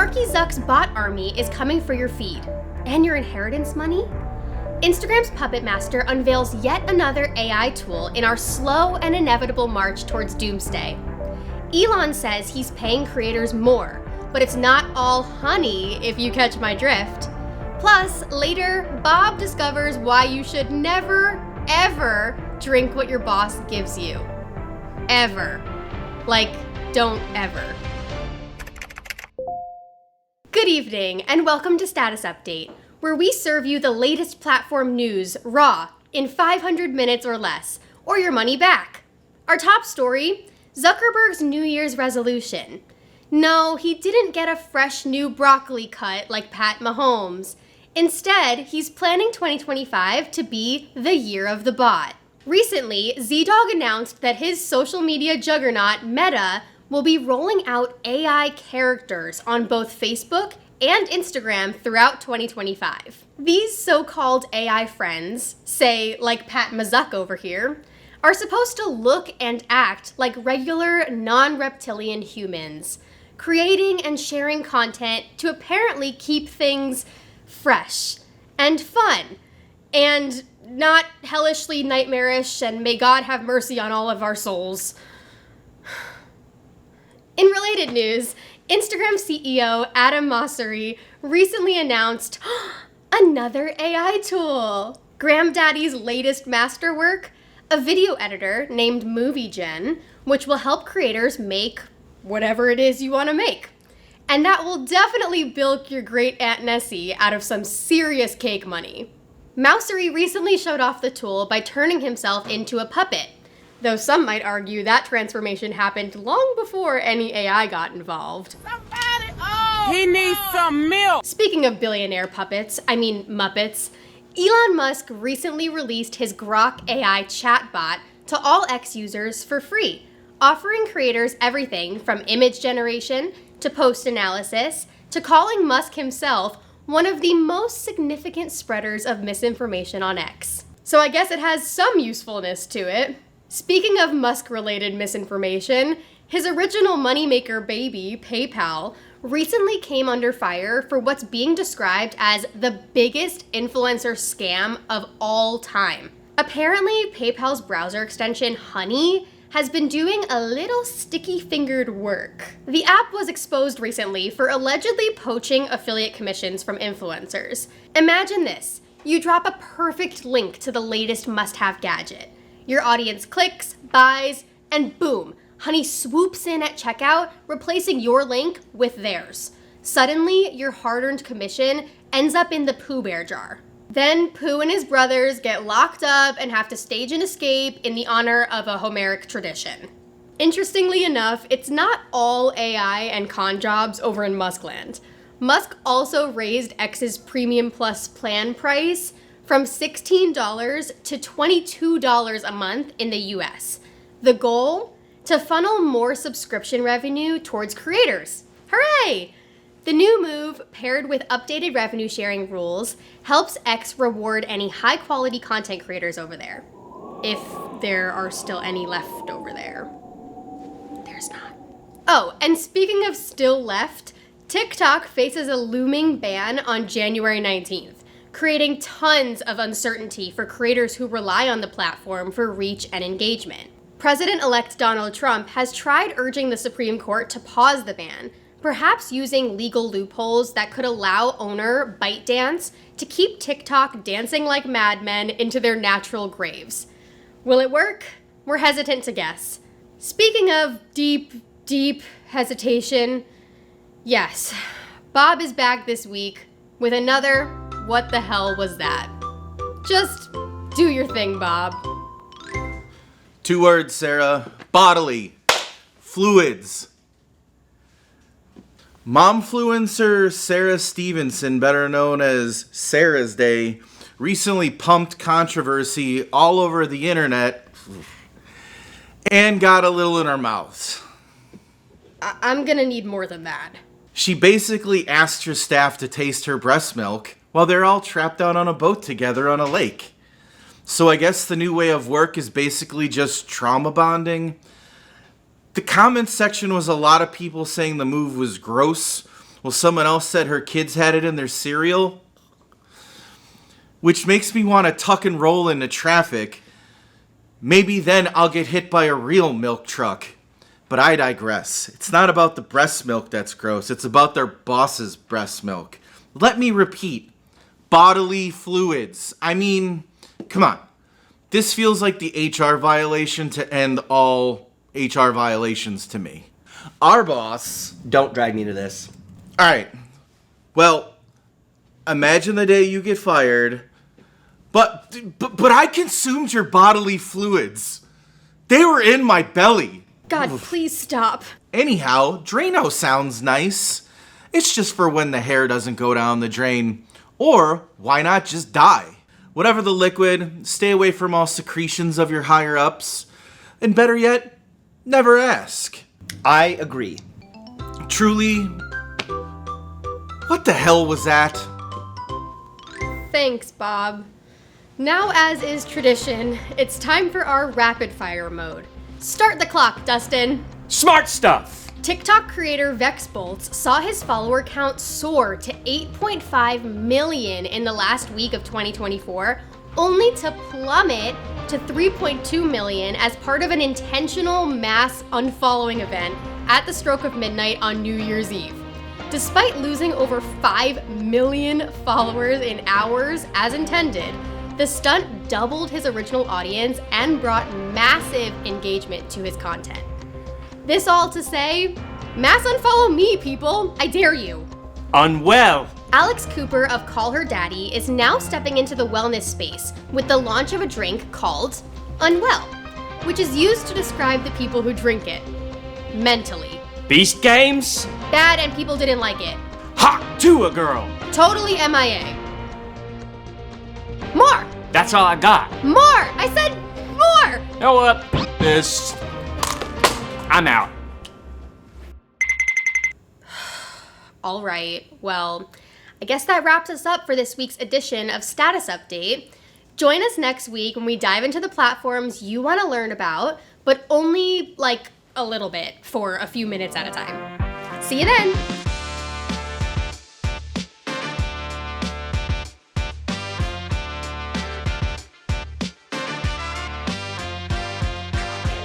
Marky Zuck's bot army is coming for your feed. And your inheritance money? Instagram's Puppet Master unveils yet another AI tool in our slow and inevitable march towards doomsday. Elon says he's paying creators more, but it's not all honey if you catch my drift. Plus, later, Bob discovers why you should never, ever drink what your boss gives you. Ever. Like, don't ever. Good evening, and welcome to Status Update, where we serve you the latest platform news, raw, in 500 minutes or less, or your money back. Our top story, Zuckerberg's New Year's resolution. No, he didn't get a fresh new broccoli cut like Pat Mahomes. Instead, he's planning 2025 to be the year of the bot. Recently, Z-Dog announced that his social media juggernaut, Meta, will be rolling out AI characters on both Facebook and Instagram throughout 2025. These so-called AI friends, say like Pat Mazuck over here, are supposed to look and act like regular non-reptilian humans, creating and sharing content to apparently keep things fresh and fun and not hellishly nightmarish, and may God have mercy on all of our souls. In related news, Instagram CEO Adam Mosseri recently announced another AI tool. Gramdaddy's latest masterwork, a video editor named MovieGen, which will help creators make whatever it is you want to make. And that will definitely bilk your great Aunt Nessie out of some serious cake money. Moussery recently showed off the tool by turning himself into a puppet, though some might argue that transformation happened long before any AI got involved. He needs some milk! Speaking of billionaire Muppets, Elon Musk recently released his Grok AI chatbot to all X users for free, offering creators everything from image generation to post analysis to calling Musk himself one of the most significant spreaders of misinformation on X. So I guess it has some usefulness to it. Speaking of Musk-related misinformation, his original moneymaker baby, PayPal, recently came under fire for what's being described as the biggest influencer scam of all time. Apparently, PayPal's browser extension, Honey, has been doing a little sticky-fingered work. The app was exposed recently for allegedly poaching affiliate commissions from influencers. Imagine this. You drop a perfect link to the latest must-have gadget. Your audience clicks, buys, and boom, Honey swoops in at checkout, replacing your link with theirs. Suddenly, your hard-earned commission ends up in the Pooh Bear jar. Then Pooh and his brothers get locked up and have to stage an escape in the honor of a Homeric tradition. Interestingly enough, it's not all AI and con jobs over in Muskland. Musk also raised X's Premium Plus plan price from $16 to $22 a month in the US. The goal? To funnel more subscription revenue towards creators. Hooray! The new move, paired with updated revenue sharing rules, helps X reward any high-quality content creators over there. If there are still any left over there. There's not. Oh, and speaking of still left, TikTok faces a looming ban on January 19th, creating tons of uncertainty for creators who rely on the platform for reach and engagement. President-elect Donald Trump has tried urging the Supreme Court to pause the ban, perhaps using legal loopholes that could allow owner ByteDance to keep TikTok dancing like madmen into their natural graves. Will it work? We're hesitant to guess. Speaking of deep hesitation, yes, Bob is back this week with another What the Hell Was That? Just do your thing, Bob. 2 words, Sarah. Bodily. Fluids. Momfluencer Sarah Stevenson, better known as Sarah's Day, recently pumped controversy all over the internet and got a little in her mouth. I'm gonna need more than that. She basically asked her staff to taste her breast milk while they're all trapped out on a boat together on a lake. So I guess the new way of work is basically just trauma bonding. The comments section was a lot of people saying the move was gross, Well, someone else said her kids had it in their cereal. Which makes me want to tuck and roll into traffic. Maybe then I'll get hit by a real milk truck. But I digress. It's not about the breast milk that's gross. It's about their boss's breast milk. Let me repeat. Bodily fluids. I mean, come on. This feels like the HR violation to end all HR violations to me. Our boss... Don't drag me to this. Alright. Well, imagine the day you get fired... But I consumed your bodily fluids. They were in my belly. God, please stop. Anyhow, Drano sounds nice. It's just for when the hair doesn't go down the drain. Or why not just die? Whatever the liquid, stay away from all secretions of your higher-ups. And better yet, never ask. I agree. Truly, what the hell was that? Thanks, Bob. Now, as is tradition, it's time for our rapid fire mode. Start the clock, Dustin. Smart stuff! TikTok creator Vexbolts saw his follower count soar to 8.5 million in the last week of 2024, only to plummet to 3.2 million as part of an intentional mass unfollowing event at the stroke of midnight on New Year's Eve. Despite losing over 5 million followers in hours as intended, the stunt doubled his original audience and brought massive engagement to his content. This all to say, mass unfollow me, people. I dare you. Unwell! Alex Cooper of Call Her Daddy is now stepping into the wellness space with the launch of a drink called Unwell, which is used to describe the people who drink it. Mentally. Beast games? Bad and people didn't like it. Hot to a girl! Totally MIA. More! That's all I got. More! I said more! You know what? I'm out. All right, well, I guess that wraps us up for this week's edition of Status Update. Join us next week when we dive into the platforms you want to learn about, but only like a little bit for a few minutes at a time. See you then!